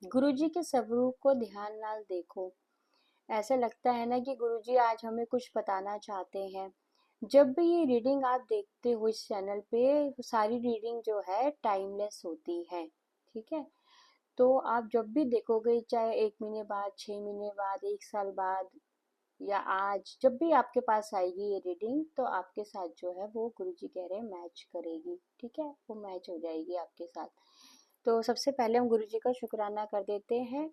गुरुजी के स्वरूप को ध्यान नाल देखो। ऐसा लगता है ना कि गुरुजी आज हमें कुछ बताना चाहते हैं। जब भी ये रीडिंग आप देखते हो इस चैनल पे, सारी रीडिंग जो है टाइमलेस होती है। ठीक है, तो आप जब भी देखोगे, चाहे 1 महीने बाद, 6 महीने बाद, 1 साल बाद, या आज जब भी आपके पास आएगी ये रीडिंग, तो आपके साथ जो है वो गुरुजी कह रहे हैं मैच करेगी। ठीक है, वो मैच हो जाएगी आपके साथ। तो सबसे पहले हम गुरुजी का शुक्राना कर देते हैं,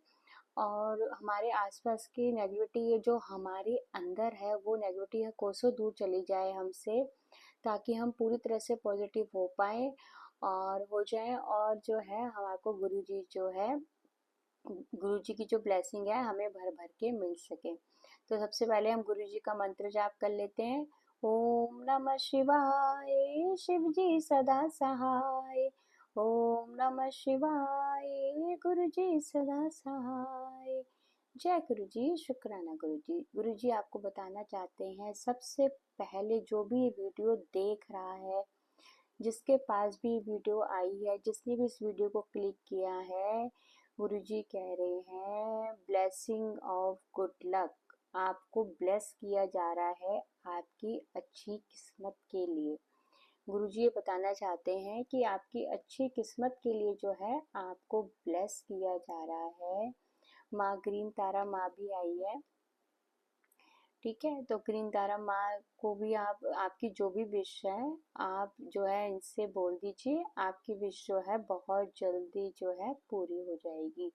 और हमारे आसपास की नेगेटिविटी जो हमारे अंदर है, वो नेगेटिविटी कोसों दूर चली जाए हमसे, ताकि हम पूरी तरह से पॉजिटिव हो पाए और हो जाए। और जो है हमारे को गुरुजी जो है, गुरुजी की जो ब्लेसिंग है हमें भर भर के मिल सके। तो सबसे पहले हम गुरुजी का मंत्र जाप कर लेते हैं। ओम नमः शिवाय, शिव जी सदा सहाय। ओम नमः शिवाय, गुरु जी सदा सहाय। जय गुरु जी, शुक्राना गुरु जी। गुरु जी आपको बताना चाहते हैं, सबसे पहले जो भी ये वीडियो देख रहा है, जिसके पास भी वीडियो आई है, जिसने भी इस वीडियो को क्लिक किया है, गुरुजी कह रहे हैं ब्लेसिंग ऑफ गुड लक। आपको ब्लेस किया जा रहा है आपकी अच्छी किस्मत के लिए। गुरुजी ये बताना चाहते हैं कि आपकी अच्छी किस्मत के लिए जो है आपको ब्लेस किया जा रहा है। माँ ग्रीन तारा माँ भी आई है। ठीक है, तो ग्रीन तारा माँ को भी आप, आपकी जो भी विश है, आप जो है इनसे बोल दीजिए, आपकी विश जो है बहुत जल्दी जो है पूरी हो जाएगी।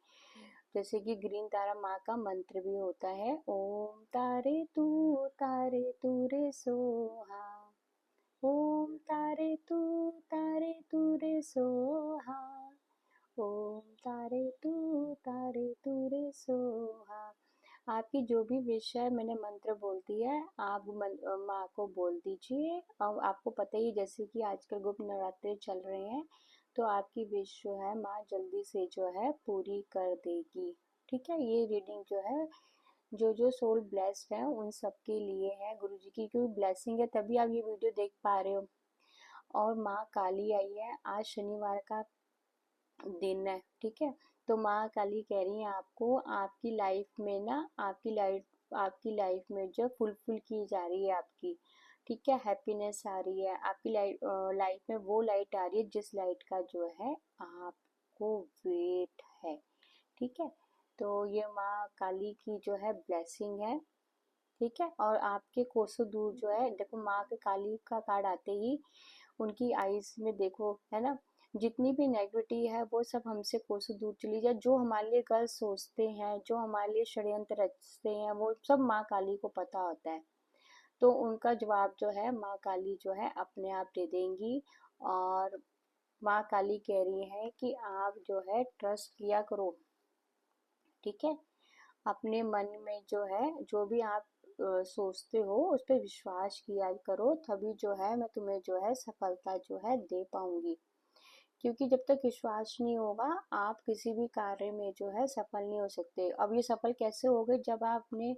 जैसे कि ग्रीन तारा माँ का मंत्र भी होता है, ओम तारे तू रे सोहा। ओम तारे तू रे सोहा। ओम तारे तू रे सोहा। आपकी जो भी विश है, मैंने मंत्र बोल दिया है, आप माँ को बोल दीजिए। और आपको पता ही है, जैसे कि आजकल गुप्त नवरात्रि चल रहे हैं, तो आपकी विश जो है माँ जल्दी से जो है पूरी कर देगी। ठीक है, ये रीडिंग जो है, जो जो सोल ब्लेस्ड है उन सबके लिए है। गुरुजी की क्योंकि ब्लेसिंग है, तभी आप ये वीडियो देख पा रहे हो। और माँ काली आई है, आज शनिवार का दिन है। ठीक है, तो माँ काली कह रही है आपको, आपकी लाइफ में ना, आपकी लाइफ में जो फुलफिल की जा रही है आपकी। ठीक है, हैप्पीनेस आ रही है आपकी लाइफ में, वो लाइट आ रही है जिस लाइट का जो है आपको वेट है। ठीक है, तो ये माँ काली की जो है ब्लेसिंग है। ठीक है, और आपके कोसों दूर जो है, देखो माँ के काली का कार्ड आते ही उनकी आईज में देखो, है ना, जितनी भी नेगेटिविटी है वो सब हमसे कोसों दूर चली जाए। जो हमारे लिए गलत सोचते हैं, जो हमारे लिए षड्यंत्र रचते हैं, वो सब माँ काली को पता होता है। तो उनका जवाब जो है माँ काली जो है अपने आप दे देंगी। और माँ काली कह रही है कि आप जो है ट्रस्ट किया करो। ठीक है, अपने मन में जो है, जो भी आप सोचते हो उस पर विश्वास किया करो, तभी जो है मैं तुम्हें जो है सफलता जो है दे पाऊंगी। क्योंकि जब तक विश्वास नहीं होगा, आप किसी भी कार्य में जो है सफल नहीं हो सकते। अब ये सफल कैसे हो गए, जब आप अपने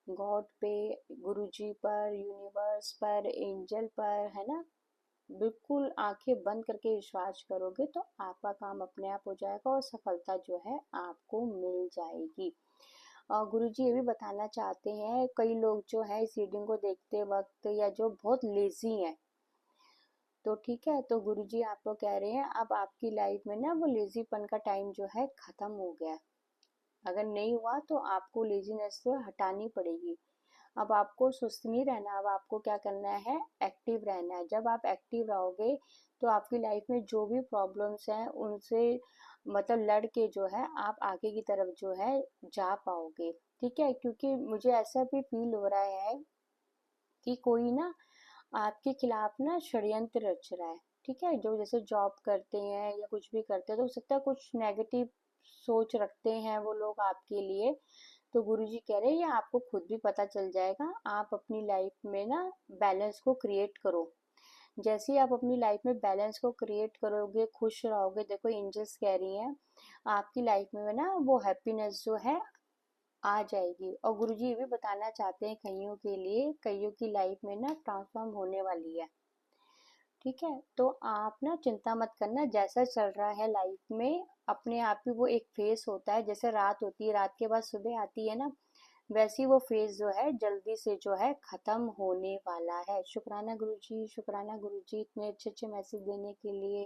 गॉड पे, गुरुजी पर, यूनिवर्स पर, एंजल पर, है ना, बिल्कुल आंखें बंद करके विश्वास करोगे, तो आपका काम अपने आप हो जाएगा और सफलता जो है आपको मिल जाएगी। और गुरुजी ये भी बताना चाहते हैं, कई लोग जो है इस रीडिंग को देखते वक्त या जो बहुत लेजी हैं, तो ठीक है, तो गुरुजी आपको कह रहे हैं अब आपकी लाइफ में ना वो लेजीपन का टाइम जो है खत्म हो गया। अगर नहीं हुआ तो आपको लेजीनेस तो हटानी पड़ेगी। अब आपको सुस्त नहीं रहना, अब आपको क्या करना है, एक्टिव रहना है। जब आप एक्टिव रहोगे, तो आपकी लाइफ में जो भी प्रॉब्लम्स हैं उनसे मतलब लड़ के जो है आप आगे की तरफ जो है जा पाओगे। ठीक है, क्योंकि मुझे ऐसा भी फील हो रहा है कि कोई ना आपके खिलाफ ना षड्यंत्र रच रहा है। ठीक है, जो जैसे जॉब करते हैं या कुछ भी करते हैं, तो हो सकता है कुछ नेगेटिव सोच रखते हैं वो लोग आपके लिए। तो गुरुजी कह रहे हैं ये आपको खुद भी पता चल जाएगा। आप अपनी लाइफ में ना बैलेंस को क्रिएट करो। जैसे ही आप अपनी लाइफ में बैलेंस को क्रिएट करोगे, खुश रहोगे, देखो एंजल्स कह रही हैं आपकी लाइफ में ना वो हैप्पीनेस जो है आ जाएगी। और गुरुजी ये भी बताना चाहते हैं कईयों के लिए, कईयों की लाइफ में ना ट्रांसफॉर्म होने वाली है। ठीक है, तो आप ना चिंता मत करना, जैसा चल रहा है लाइफ में अपने आप ही वो एक फेस होता है, जैसे रात होती है, रात के बाद सुबह आती है ना, वैसे ही वो फेज जो है जल्दी से जो है खत्म होने वाला है। शुक्राना गुरुजी, शुक्राना गुरुजी, इतने अच्छे अच्छे मैसेज देने के लिए।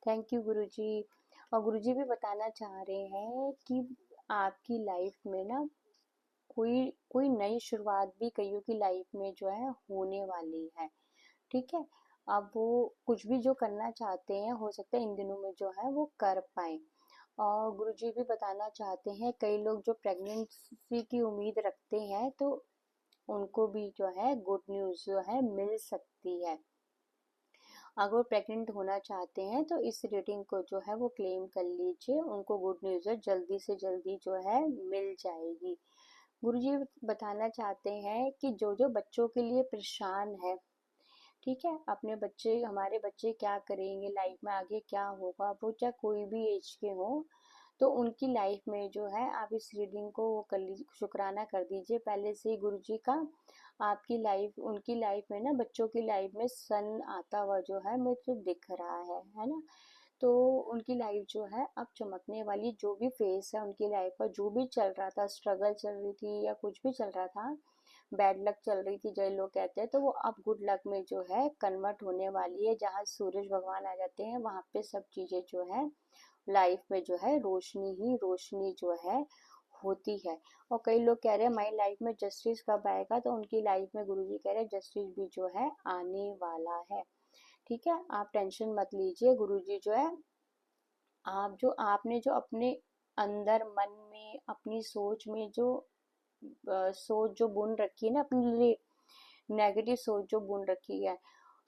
थैंक यू गुरुजी। और गुरुजी भी बताना चाह रहे हैं कि आपकी लाइफ में ना कोई कोई नई शुरुआत भी कईयों की लाइफ में जो है होने वाली है। ठीक है, अब वो कुछ भी जो करना चाहते हैं हो सकता है इन दिनों में जो है वो कर पाए। और गुरुजी भी बताना चाहते हैं कई लोग जो प्रेगनेंसी की उम्मीद रखते हैं तो उनको भी जो है गुड न्यूज़ जो है मिल सकती है। अगर वो प्रेग्नेंट होना चाहते हैं तो इस रीडिंग को जो है वो क्लेम कर लीजिए, उनको गुड न्यूज़ है जल्दी से जल्दी जो है मिल जाएगी। गुरुजी बताना चाहते हैं कि जो जो बच्चों के लिए परेशान है, ठीक है, अपने बच्चे, हमारे बच्चे क्या करेंगे लाइफ में, आगे क्या होगा, वो चाहे कोई भी एज के हो, तो उनकी लाइफ में जो है आप इस रीडिंग को वो कर लीजिए, शुक्राना कर दीजिए पहले से ही गुरुजी का। आपकी लाइफ, उनकी लाइफ में ना, बच्चों की लाइफ में सन आता हुआ जो है मुझे दिख रहा है ना। तो उनकी लाइफ जो है अब चमकने वाली, जो भी फेस है उनकी लाइफ का, जो भी चल रहा था, स्ट्रगल चल रही थी या कुछ भी चल रहा था, बैड लक चल रही थी जो लोग कहते हैं, तो वो अब गुड लक में जो है कन्वर्ट होने वाली है। जहाँ सूरज भगवान आ जाते हैं वहां पे सब चीजें जो है लाइफ में जो है रोशनी ही रोशनी जो है होती है। और कई लोग कह रहे हैं हमारी लाइफ में जस्टिस कब आएगा, तो उनकी लाइफ में गुरुजी कह रहे हैं जस्टिस भी जो है आने वाला है। ठीक है, आप टेंशन मत लीजिए, गुरुजी जो है, आप जो आपने जो अपने अंदर मन में अपनी सोच में जो सोच जो बुन रखी है ना अपने लिए, नेगेटिव सोच जो बुन रखी है,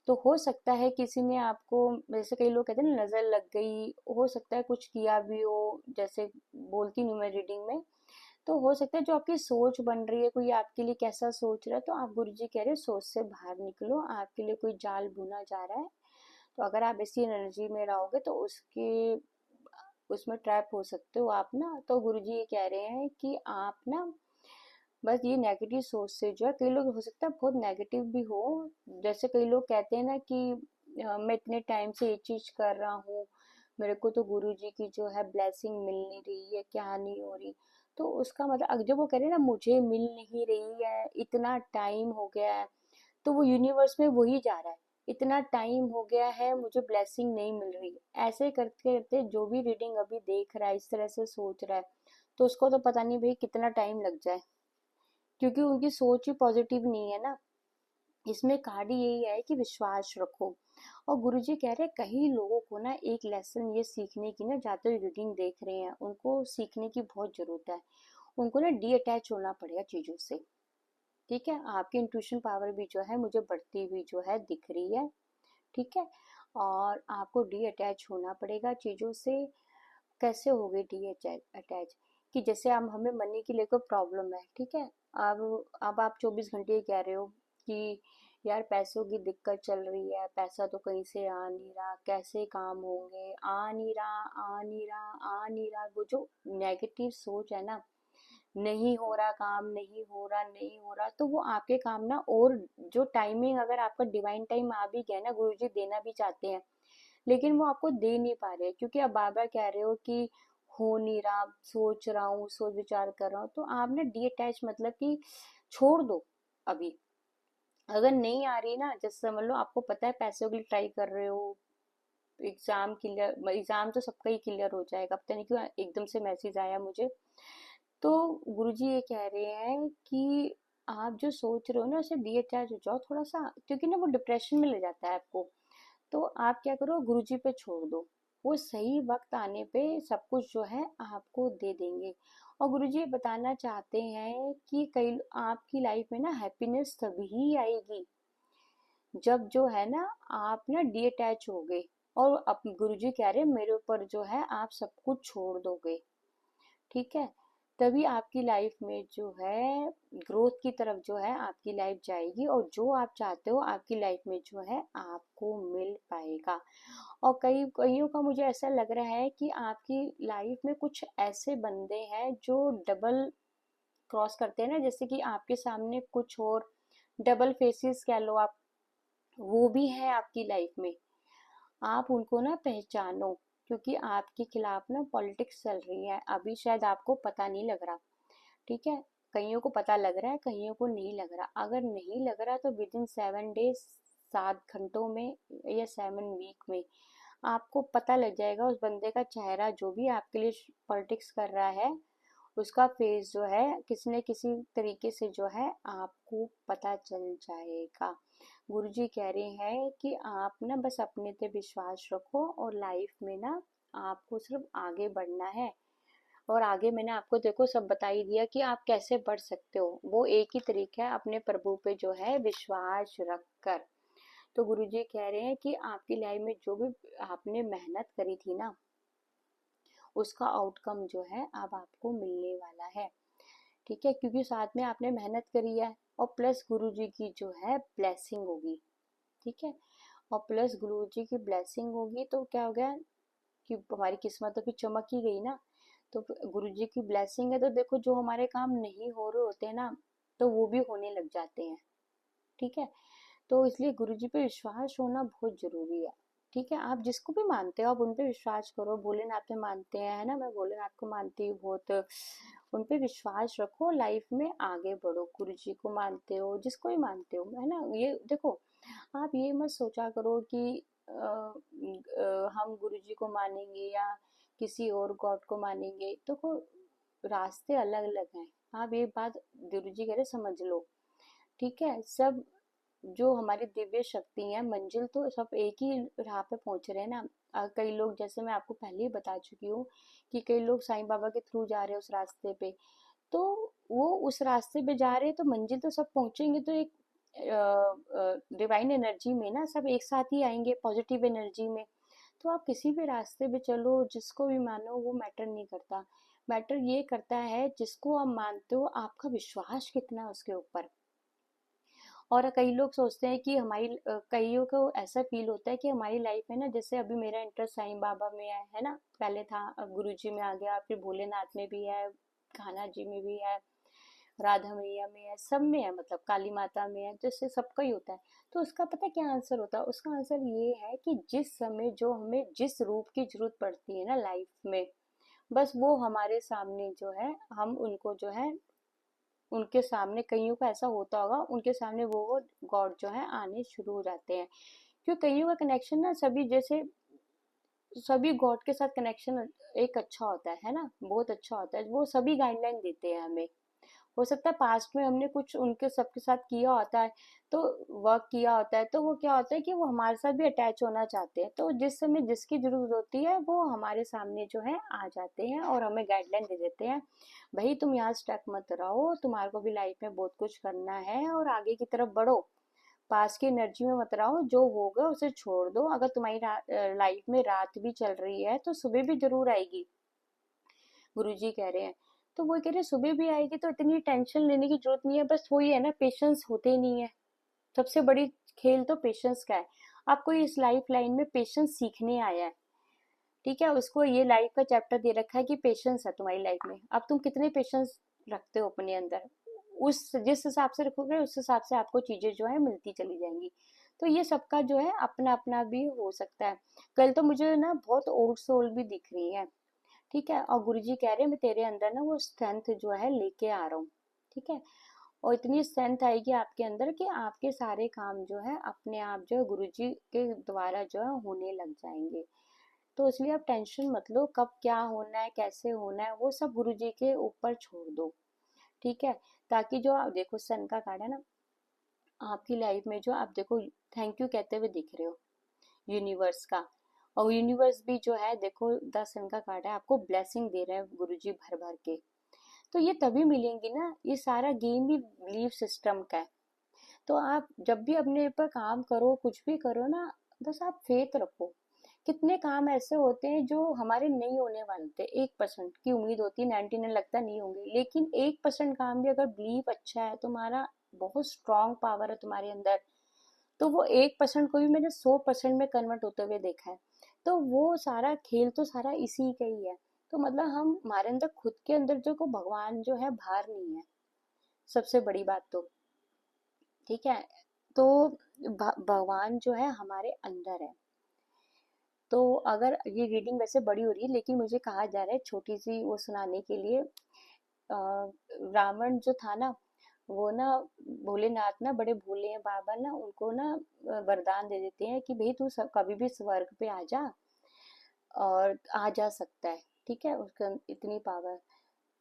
तो हो सकता है किसी ने आपको, जैसे कई लोग कहते हैं ना नजर लग गई, हो सकता है कुछ किया भी हो, जैसे बोलती नहीं मैं रीडिंग में, तो हो सकता है जो आपकी सोच बन रही है, कोई आपके लिए कैसा सोच रहा है, तो आप गुरुजी कह रहे हैं सोच से बाहर निकलो, आपके लिए कोई जाल बुना जा रहा है। तो अगर आप इसी एनर्जी में रहोगे तो उसके उसमें ट्रैप हो सकते हो आप ना। तो गुरुजी ये कह रहे हैं कि आप ना बस ये नेगेटिव सोच से जो है, कई लोग हो सकता है बहुत नेगेटिव भी हो, जैसे कई लोग कहते हैं ना कि मैं इतने टाइम से ये चीज कर रहा हूँ, मेरे को तो गुरुजी की जो है ब्लेसिंग मिल नहीं रही है, क्या नहीं हो रही, तो उसका मतलब जब वो कह रहे हैं ना मुझे मिल नहीं रही है, इतना टाइम हो गया है, तो वो यूनिवर्स में वही जा रहा है, इतना टाइम हो गया है मुझे ब्लेसिंग नहीं मिल रही। ऐसे करते करते जो भी रीडिंग अभी देख रहा है इस तरह से सोच रहा है, तो उसको तो पता नहीं भाई कितना टाइम लग जाए, क्योंकि उनकी सोच ही पॉजिटिव नहीं है ना। इसमें कहानी यही है कि विश्वास रखो। और गुरुजी कह रहे हैं कई लोगों को ना एक लेसन ये सीखने की ना, जाते रीडिंग देख रहे हैं उनको सीखने की बहुत जरूरत है, उनको ना डी अटैच होना पड़ेगा चीजों से। ठीक है, आपकी इंट्यूशन पावर भी जो है मुझे बढ़ती हुई जो है दिख रही है। ठीक है, और आपको डी अटैच होना पड़ेगा चीजों से। कैसे हो गए डी अटैच, कि जैसे हम, हमें मनी की लेकर प्रॉब्लम है, ठीक है, अब आप 24 घंटे कह रहे हो कि यार पैसों की दिक्कत चल रही है, पैसा तो कहीं से आ नहीं रहा, कैसे काम होंगे, आ नहीं रहा, आ नहीं रहा, आ नहीं रहा, वो जो नेगेटिव सोच है ना, नहीं हो रहा काम, नहीं हो रहा, नहीं हो रहा, तो वो आपके काम ना, और जो टाइमिंग अगर आपका डिवाइन टाइम आ भी गया ना, गुरुजी देना भी चाहते हैं, लेकिन वो आपको दे नहीं पा रहे क्योंकि आप बार बार कह रहे हो कि हो नहीं रहा, सोच रहा हूँ, सोच विचार कर रहा हूँ, तो आप ना डी अटैच मतलब कि छोड़ दो अभी। अगर नहीं आ रही ना, जैसे समझ लो आपको पता है पैसों के लिए ट्राई कर रहे हो, एग्जाम क्लियर, एग्जाम तो सबका ही क्लियर हो जाएगा, पता नहीं क्यों एकदम से मैसेज आया मुझे। तो गुरुजी ये कह रहे हैं कि आप जो सोच रहे हो ना उसे डी अटैच हो जाओ थोड़ा सा, क्योंकि ना वो डिप्रेशन में ले जाता है आपको। तो आप क्या करो, गुरुजी पे छोड़ दो, वो सही वक्त आने पे सब कुछ जो है आपको दे देंगे। और गुरुजी ये बताना चाहते हैं कि कई आपकी लाइफ में ना हैप्पीनेस तभी आएगी जब जो है ना आप ना डी अटैच हो गए, और अब गुरुजी कह रहे हैं मेरे ऊपर जो है आप सब कुछ छोड़ दोगे। ठीक है, तभी आपकी लाइफ में जो है ग्रोथ की तरफ जो है आपकी लाइफ जाएगी, और जो आप चाहते हो आपकी लाइफ में जो है आपको मिल पाएगा। और कईयों का मुझे ऐसा लग रहा है कि आपकी लाइफ में कुछ ऐसे बंदे हैं जो डबल क्रॉस करते हैं ना, जैसे कि आपके सामने कुछ और डबल फेसेस कह लो आप, वो भी है आपकी लाइफ में, आप उनको ना पहचानो। क्योंकि आपके खिलाफ ना पॉलिटिक्स चल रही है, अभी शायद आपको पता नहीं लग रहा। ठीक है, कईयों को पता लग रहा है, कईयों को नहीं लग रहा। अगर नहीं लग रहा तो विद इन 7 डेज, 7 घंटों में या 7 वीक में आपको पता लग जाएगा उस बंदे का चेहरा, जो भी आपके लिए पॉलिटिक्स कर रहा है, उसका फेस जो है किसी न किसी तरीके से जो है आपको पता चल जाएगा। गुरुजी कह रहे हैं कि आप ना बस अपने पे विश्वास रखो और लाइफ में ना आपको सिर्फ आगे बढ़ना है। और आगे मैंने आपको देखो सब बता ही दिया कि आप कैसे बढ़ सकते हो। वो एक ही तरीका है, अपने प्रभु पे जो है विश्वास रख कर। तो गुरुजी कह रहे हैं कि आपकी लाइफ में जो भी आपने मेहनत करी थी ना, उसका आउटकम जो है अब आपको मिलने वाला है। ठीक है, क्योंकि साथ में आपने मेहनत करी है और प्लस गुरुजी की जो है ब्लेसिंग होगी। ठीक है, और प्लस गुरुजी की ब्लेसिंग होगी तो क्या हो गया कि हमारी किस्मत तो फिर चमक ही गई ना। तो गुरुजी की ब्लेसिंग है तो देखो जो हमारे काम नहीं हो रहे होते हैं ना, तो वो भी होने लग जाते हैं। ठीक है, तो इसलिए गुरुजी पे विश्वास होना बहुत जरूरी है। ठीक है, आप जिसको भी मानते हो आप उन पे विश्वास करो। भोलेनाथ में मानते हैं, है ना, मैं भोलेनाथ को मानती हूँ बहुत। उन पे विश्वास रखो, लाइफ में आगे बढ़ो। गुरुजी को मानते हो, जिसको भी मानते हो, है ना, ये देखो आप ये मत सोचा करो कि हम गुरुजी को मानेंगे या किसी और गॉड को मानेंगे। देखो रास्ते अलग अलग हैं, आप ये बात गुरुजी कह रहे समझ लो। ठीक है, सब जो हमारी दिव्य शक्ति है, मंजिल तो सब एक ही राह पे पहुंच रहे हैं ना। कई लोग, जैसे मैं आपको पहले ही बता चुकी हूँ कि कई लोग साईं बाबा के थ्रू जा रहे हैं उस रास्ते पे, तो वो उस रास्ते पे जा रहे हैं तो मंजिल तो सब पहुंचेंगे, तो एक डिवाइन एनर्जी में ना सब एक साथ ही आएंगे, पॉजिटिव एनर्जी में। तो आप किसी भी रास्ते पे चलो, जिसको भी मानो, वो मैटर नहीं करता। मैटर ये करता है जिसको आप मानते हो, आपका विश्वास कितना है उसके ऊपर। और कई लोग सोचते हैं कि कईयों को ऐसा फील होता है कि हमारी लाइफ है ना, जैसे अभी मेरा इंटरेस्ट साईं बाबा में है ना, पहले था, अब गुरु जी में आ गया, फिर भोलेनाथ में भी है, कान्हा जी में भी है, राधा मैया में है, सब में है, मतलब काली माता में है, जैसे सबका ही होता है। तो उसका पता क्या आंसर होता है? उसका आंसर ये है कि जिस समय जो हमें जिस रूप की जरूरत पड़ती है ना लाइफ में, बस वो हमारे सामने जो है, हम उनको जो है, उनके सामने, कईयों का ऐसा होता होगा, उनके सामने वो गॉड जो है आने शुरू हो जाते हैं। क्यों? कईयों का कनेक्शन ना सभी जैसे, सभी गॉड के साथ कनेक्शन एक अच्छा होता है ना, बहुत अच्छा होता है। वो सभी गाइडलाइन देते हैं हमें। हो सकता है पास्ट में हमने कुछ उनके सबके साथ किया होता है, तो वर्क किया होता है, तो वो क्या होता है कि वो हमारे साथ भी अटैच होना चाहते हैं, तो जिस समय जिसकी जरूरत होती है वो हमारे सामने जो है आ जाते हैं और हमें गाइडलाइन दे देते हैं। भाई तुम यहाँ स्टक मत रहो, तुम्हारे को भी लाइफ में बहुत कुछ करना है और आगे की तरफ बढ़ो। पास की एनर्जी में मत रहो, जो होगा उसे छोड़ दो। अगर तुम्हारी लाइफ में रात भी चल रही है तो सुबह भी जरूर आएगी, गुरुजी कह रहे हैं। तो वो कह रहे हैं सुबह भी आएगी, तो इतनी टेंशन लेने की जरूरत नहीं है। बस वही है ना, पेशेंस होते ही नहीं है। सबसे बड़ी खेल तो पेशेंस का है। आपको इस लाइफ लाइन में पेशेंस सीखने आया है। ठीक है, उसको ये लाइफ का चैप्टर दे रखा है कि पेशेंस है तुम्हारी लाइफ में। अब तुम कितने पेशेंस रखते हो अपने अंदर, उस जिस हिसाब से रखोगे उस हिसाब से आपको चीजें जो है मिलती चली जाएंगी। तो ये सबका जो है अपना अपना भी हो सकता है। कल तो मुझे ना बहुत ओल्ड सोल भी दिख रही है। ठीक है, और गुरुजी कह रहे हैं मैं तेरे अंदर ना वो स्ट्रेंथ जो है लेके आ रहा हूँ। ठीक है, और इतनी स्ट्रेंथ आएगी आपके अंदर कि आपके सारे काम जो है अपने आप जो है गुरुजी के द्वारा जो है होने लग जाएंगे। तो इसलिए आप टेंशन मत लो, कब क्या होना है, कैसे होना है, वो सब गुरुजी के ऊपर छोड़ दो। ठीक है, ताकि जो आप देखो सन का कार्ड है ना, आपकी लाइफ में जो आप देखो थैंक यू कहते हुए दिख रहे हो यूनिवर्स का। और यूनिवर्स भी जो है देखो 10 सन का कार्ड है, आपको ब्लेसिंग दे रहे हैं गुरुजी भर भर के। तो ये तभी मिलेंगी ना, ये सारा गेम भी बिलीफ सिस्टम का है। तो आप जब भी अपने ऊपर काम करो, कुछ भी करो ना, बस आप फेथ रखो। कितने काम ऐसे होते हैं जो हमारे नहीं होने वाले थे, 1% की उम्मीद होती है, 99 लगता नहीं होंगे, लेकिन 1% काम भी अगर बिलीव अच्छा है तुम्हारा, बहुत स्ट्रांग पावर है तुम्हारे अंदर, तो वो 1% को भी मैंने 100% में कन्वर्ट होते हुए देखा है। तो वो सारा खेल तो सारा इसी का ही है। तो मतलब हम, हमारे अंदर खुद के अंदर जो को भगवान जो है बाहर नहीं है, सबसे बड़ी बात तो। ठीक है, तो भगवान जो है हमारे अंदर है। तो अगर ये रीडिंग वैसे बड़ी हो रही है, लेकिन मुझे कहा जा रहा है छोटी सी वो सुनाने के लिए। रावण जो था ना, वो ना, भोलेनाथ ना बड़े भोले हैं बाबा ना, उनको ना वरदान दे देते हैं कि भाई तू कभी भी स्वर्ग पे आ जा, और आ जा सकता है। ठीक है, उसका इतनी पावर।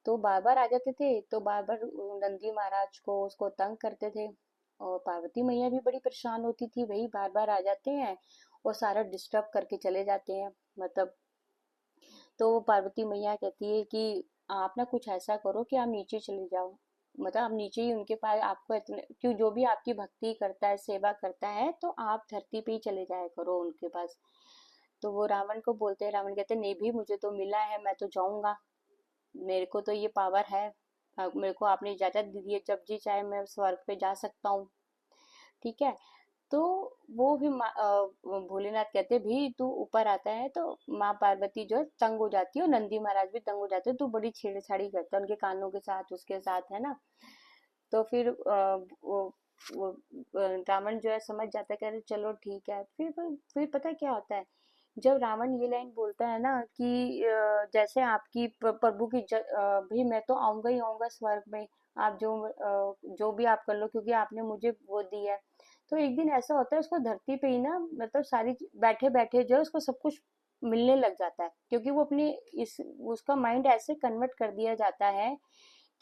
तो बार बार आ जाते थे, तो बार बार नंदी महाराज को उसको तंग करते थे, और पार्वती मैया भी बड़ी परेशान होती थी, वही बार बार आ जाते हैं और सारा डिस्टर्ब करके चले जाते हैं, मतलब। तो वो पार्वती मैया कहती है कि आप ना कुछ ऐसा करो कि आप नीचे चले जाओ, मतलब आप नीचे ही उनके पास, आपको इतने क्यों, जो भी आपकी भक्ति करता है, सेवा करता है, तो आप धरती पे ही चले जाया करो उनके पास। तो वो रावण को बोलते हैं, रावण कहते हैं नहीं भी, मुझे तो मिला है, मैं तो जाऊंगा, मेरे को तो ये पावर है। मेरे को आपने इजाजत दी दी है, जब जी चाहे मैं स्वर्ग पे जा सकता हूँ। ठीक है। तो वो भी भोलेनाथ कहते भी तू ऊपर आता है तो माँ पार्वती जो है तंग हो जाती है, और नंदी महाराज भी तंग हो जाते हैं, तू बड़ी छेड़छाड़ी करता है उनके कानों के साथ, उसके साथ, है ना। तो फिर वो रावण जो है समझ जाता है, कह रहे चलो ठीक है। फिर पता है क्या होता है, जब रावण ये लाइन बोलता है ना कि जैसे आपकी प्रभु की भाई मैं तो आऊंगा ही आऊंगा स्वर्ग में, आप जो भी आप कर लो, क्योंकि आपने मुझे वो दिया है। तो एक दिन ऐसा होता है, उसको धरती पे ही ना, मतलब सारी बैठे बैठे जो है उसको सब कुछ मिलने लग जाता है, क्योंकि वो अपनी इस उसका माइंड ऐसे कन्वर्ट कर दिया जाता है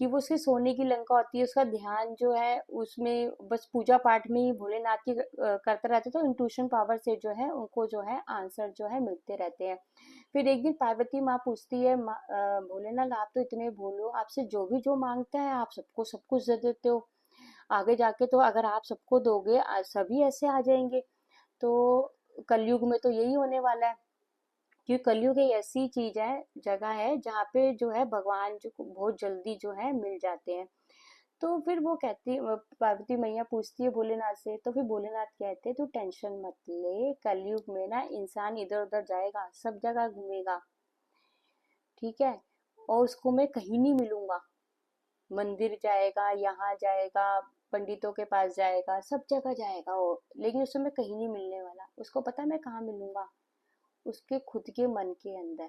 कि वो उसकी सोने की लंका होती है, उसका ध्यान जो है उसमें बस पूजा पाठ में ही भोलेनाथ की करते रहते, तो इंट्यूशन पावर से जो है उनको जो है आंसर जो है मिलते रहते हैं। फिर एक दिन पार्वती माँ पूछती है, भोलेनाथ आप तो इतने भोले हो, आपसे जो भी जो मांगता है आप सबको सब कुछ दे देते हो, आगे जाके तो अगर आप सबको दोगे सभी ऐसे आ जाएंगे। तो कलयुग में तो यही होने वाला है, क्योंकि कलयुग एक ऐसी चीज है, जगह है जहाँ पे जो है भगवान जो बहुत जल्दी जो है मिल जाते हैं। तो फिर वो कहती पार्वती मैया पूछती है भोलेनाथ से, तो फिर भोलेनाथ कहते हैं तू टेंशन मत ले, कलयुग में ना इंसान इधर उधर जाएगा, सब जगह घूमेगा। ठीक है। और उसको मैं कहीं नहीं मिलूंगा, मंदिर जाएगा, यहाँ जाएगा, पंडितों के पास जाएगा, सब जगह जाएगा वो, लेकिन उसे मैं कहीं नहीं मिलने वाला। उसको पता है मैं कहाँ मिलूंगा, उसके खुद के मन के अंदर,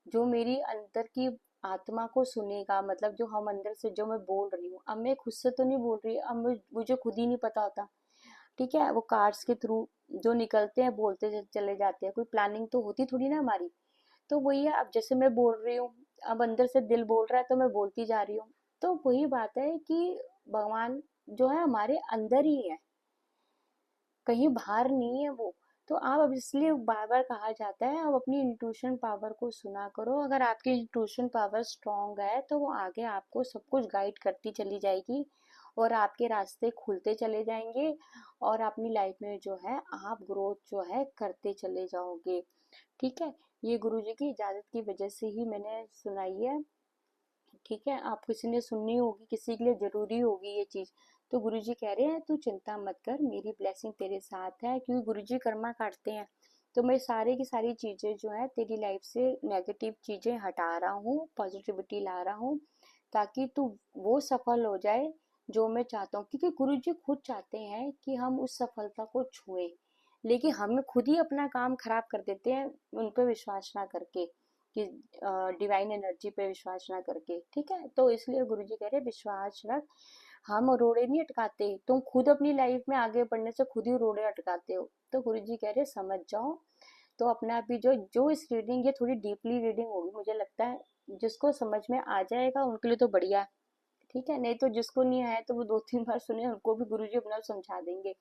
जो मेरी अंदर की आत्मा को सुनेगा, मतलब जो हम अंदर से जो मैं बोल रही हूँ, अब मैं खुद से तो नहीं बोल रही, अब मुझे खुद ही नहीं पता होता। ठीक है, वो कार्ड्स के थ्रू जो निकलते हैं बोलते चले जाते हैं, कोई प्लानिंग तो होती थोड़ी ना हमारी। तो वही है, अब जैसे मैं बोल रही हूँ, अब अंदर से दिल बोल रहा है तो मैं बोलती जा रही हूँ। तो वही बात है कि भगवान जो है हमारे अंदर ही है, कहीं बाहर नहीं है वो। तो आप, अब इसलिए बार बार कहा जाता है आप अपनी इंट्यूशन पावर को सुना करो, अगर आपकी इंट्यूशन पावर स्ट्रांग है तो वो आगे आपको सब कुछ गाइड करती चली जाएगी, और आपके रास्ते खुलते चले जाएंगे, और अपनी लाइफ में जो है आप ग्रोथ जो है करते चले जाओगे। ठीक है। ये गुरुजी की इजाजत की वजह से ही मैंने सुनाई है। ठीक है, आप किसी ने सुननी होगी, किसी के लिए जरूरी होगी ये चीज। तो गुरुजी कह रहे हैं तू चिंता मत कर, मेरी ब्लेसिंग तेरे साथ है, क्योंकि गुरुजी कर्मा काटते हैं। तो मैं सारी की सारी चीजें जो है तेरी लाइफ से नेगेटिव चीजें हटा रहा हूँ, पॉजिटिविटी ला रहा हूँ, ताकि तू वो सफल हो जाए जो मैं चाहता हूँ, क्योंकि गुरुजी खुद चाहते हैं कि हम उस सफलता को छुएं, लेकिन हम खुद ही अपना काम खराब कर देते हैं उन पे विश्वास ना करके, कि डिवाइन एनर्जी पे विश्वास ना करके। ठीक है, तो इसलिए गुरुजी कह रहे विश्वास रख, हम रोड़े नहीं अटकाते, तुम खुद अपनी लाइफ में आगे बढ़ने से खुद ही रोड़े अटकाते हो। तो गुरुजी कह रहे समझ जाओ। तो अपने आप ही जो जो इस रीडिंग, ये थोड़ी डीपली रीडिंग होगी मुझे लगता है, जिसको समझ में आ जाएगा उनके लिए तो बढ़िया है। ठीक है, नहीं तो जिसको नहीं आया तो वो 2-3 बार सुने, उनको भी गुरुजी अपना समझा देंगे।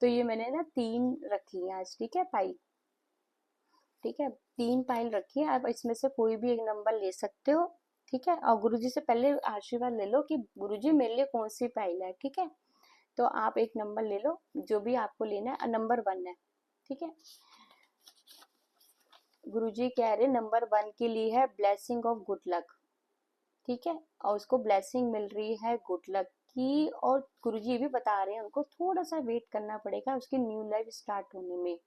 तो ये मैंने ना 3 रखी है आज। ठीक है, पाई। ठीक है, 3 पायल रखी है, आप इसमें से कोई भी एक नंबर ले सकते हो। ठीक है, और गुरुजी से पहले आशीर्वाद ले लो कि गुरुजी मेरे लिए कौन सी पायल है। ठीक है, तो आप एक नंबर ले लो, जो भी आपको लेना है, नंबर 1 है। ठीक है, गुरुजी कह रहे नंबर 1 के लिए है ब्लेसिंग ऑफ गुड लक। ठीक है, और उसको ब्लेसिंग मिल रही है गुड लक की, और गुरुजी भी बता रहे हैं उनको थोड़ा सा वेट करना पड़ेगा उसकी न्यू लाइफ स्टार्ट होने में।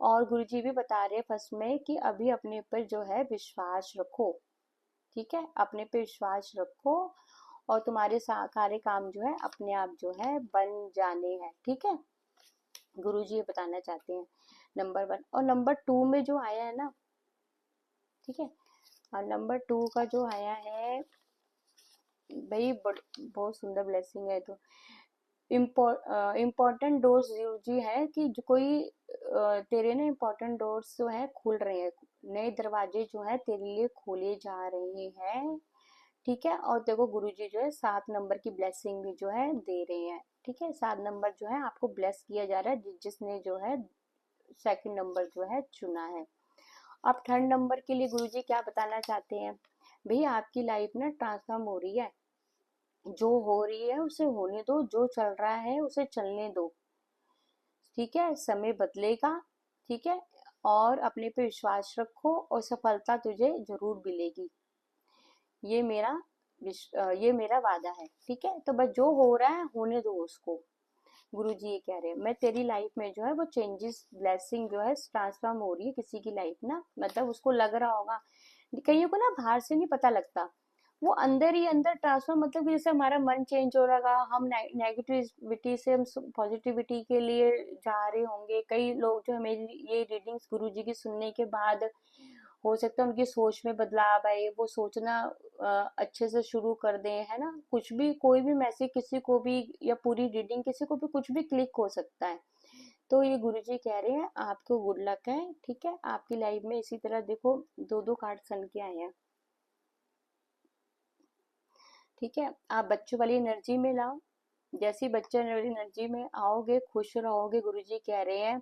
और गुरुजी भी बता रहे हैं फर्स्ट में कि अभी अपने पर जो है विश्वास रखो। ठीक है, अपने पे विश्वास रखो, और तुम्हारे सारे काम जो है अपने आप जो है बन जाने हैं। ठीक है, गुरुजी ये बताना चाहते हैं। नंबर 1 और नंबर 2 में जो आया है ना, ठीक है, और नंबर 2 का जो आया है भाई, बहुत सुंदर ब्लेसिंग है। तो इम्पोर्टेंट डोर्स जी है कि जो कोई तेरे ना इम्पोर्टेंट डोर्स जो है खुल रहे हैं, नए दरवाजे जो है तेरे लिए खोले जा रहे हैं, ठीक है। और देखो गुरुजी जो है 7 नंबर की ब्लेसिंग भी जो है दे रहे हैं, ठीक है। 7 नंबर जो है आपको ब्लेस किया जा रहा है, जिसने जो है सेकंड नंबर जो है चुना है। अब थर्ड नंबर के लिए गुरुजी क्या बताना चाहते हैं, भैया आपकी लाइफ ना ट्रांसफॉर्म हो रही है, जो हो रही है उसे होने दो, जो चल रहा है उसे चलने दो, ठीक है। समय बदलेगा, ठीक है। और अपने पे विश्वास रखो और सफलता तुझे जरूर मिलेगी, ये मेरा ये मेरा वादा है, ठीक है। तो बस जो हो रहा है होने दो उसको। गुरुजी ये कह रहे हैं मैं तेरी लाइफ में जो है वो चेंजेस ब्लेसिंग जो है ट्रांसफॉर्म हो रही है। किसी की लाइफ ना, मतलब उसको लग रहा होगा, कईयों को ना बाहर से नहीं पता लगता, वो अंदर ही अंदर ट्रांसफर, मतलब कि जैसे हमारा मन चेंज हो रहा, हम नेगेटिविटी से हम पॉजिटिविटी के लिए जा रहे होंगे। कई लोग जो हमें ये रीडिंग्स गुरुजी की सुनने के बाद हो सकता है उनकी सोच में बदलाव आए, वो सोचना अच्छे से शुरू कर दें, है ना। कुछ भी, कोई भी मैसेज किसी को भी, या पूरी रीडिंग किसी को भी कुछ भी क्लिक हो सकता है। तो ये गुरुजी कह रहे हैं आपको गुड लक है, ठीक है। आपकी लाइफ में इसी तरह देखो दो दो कार्ड सन के आए हैं, ठीक है। आप बच्चों वाली एनर्जी में लाओ, जैसे ही बच्चे वाली एनर्जी में आओगे खुश रहोगे, गुरुजी कह रहे हैं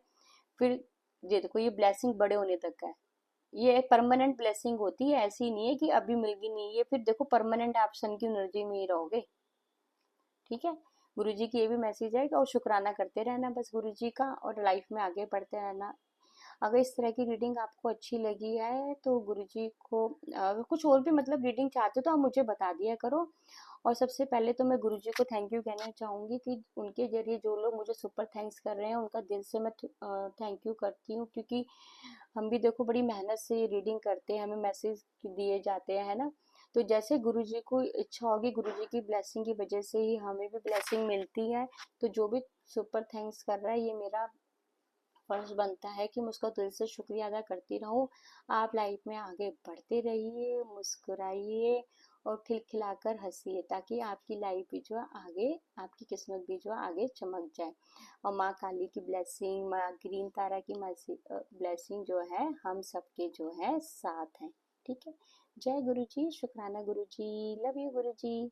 फिर ये देखो ये ब्लेसिंग बड़े होने तक का है, ये एक परमानेंट ब्लेसिंग होती है, ऐसी नहीं है कि अभी मिलगी नहीं, ये फिर देखो परमानेंट आप सन की एनर्जी में ही रहोगे, ठीक है। गुरुजी की ये भी मैसेज है कि और शुक्राना करते रहना बस गुरुजी का, और लाइफ में आगे बढ़ते रहना। अगर इस तरह की रीडिंग आपको अच्छी लगी है तो गुरुजी को कुछ और भी मतलब रीडिंग चाहते हो तो आप मुझे बता दिया करो। और सबसे पहले तो मैं गुरुजी को थैंक यू कहना चाहूंगी कि उनके जरिए जो लोग मुझे सुपर थैंक्स कर रहे हैं उनका दिल से मैं थैंक यू करती हूँ, क्योंकि हम भी देखो बड़ी मेहनत से रीडिंग करते हैं, हमें मैसेज दिए जाते हैं, है ना। तो जैसे गुरुजी को इच्छा होगी, गुरुजी की ब्लेसिंग की वजह से ही हमें भी ब्लेसिंग मिलती है। तो जो भी सुपर थैंक्स कर रहा है, ये मेरा फर्ज बनता है कि मैं उसका दिल से शुक्रिया अदा करती रहूं। आप लाइफ में आगे बढ़ते रहिए, मुस्कुराइए और खिलखिलाकर हंसिए, ताकि आपकी लाइफ भी जो है आगे, आपकी किस्मत भी जो है आगे चमक जाए। और माँ काली की ब्लेसिंग, माँ ग्रीन तारा की ब्लेसिंग जो है हम सबके जो है साथ है, ठीक है। जय गुरु जी, शुक्राना गुरु जी, लव यू गुरु जी।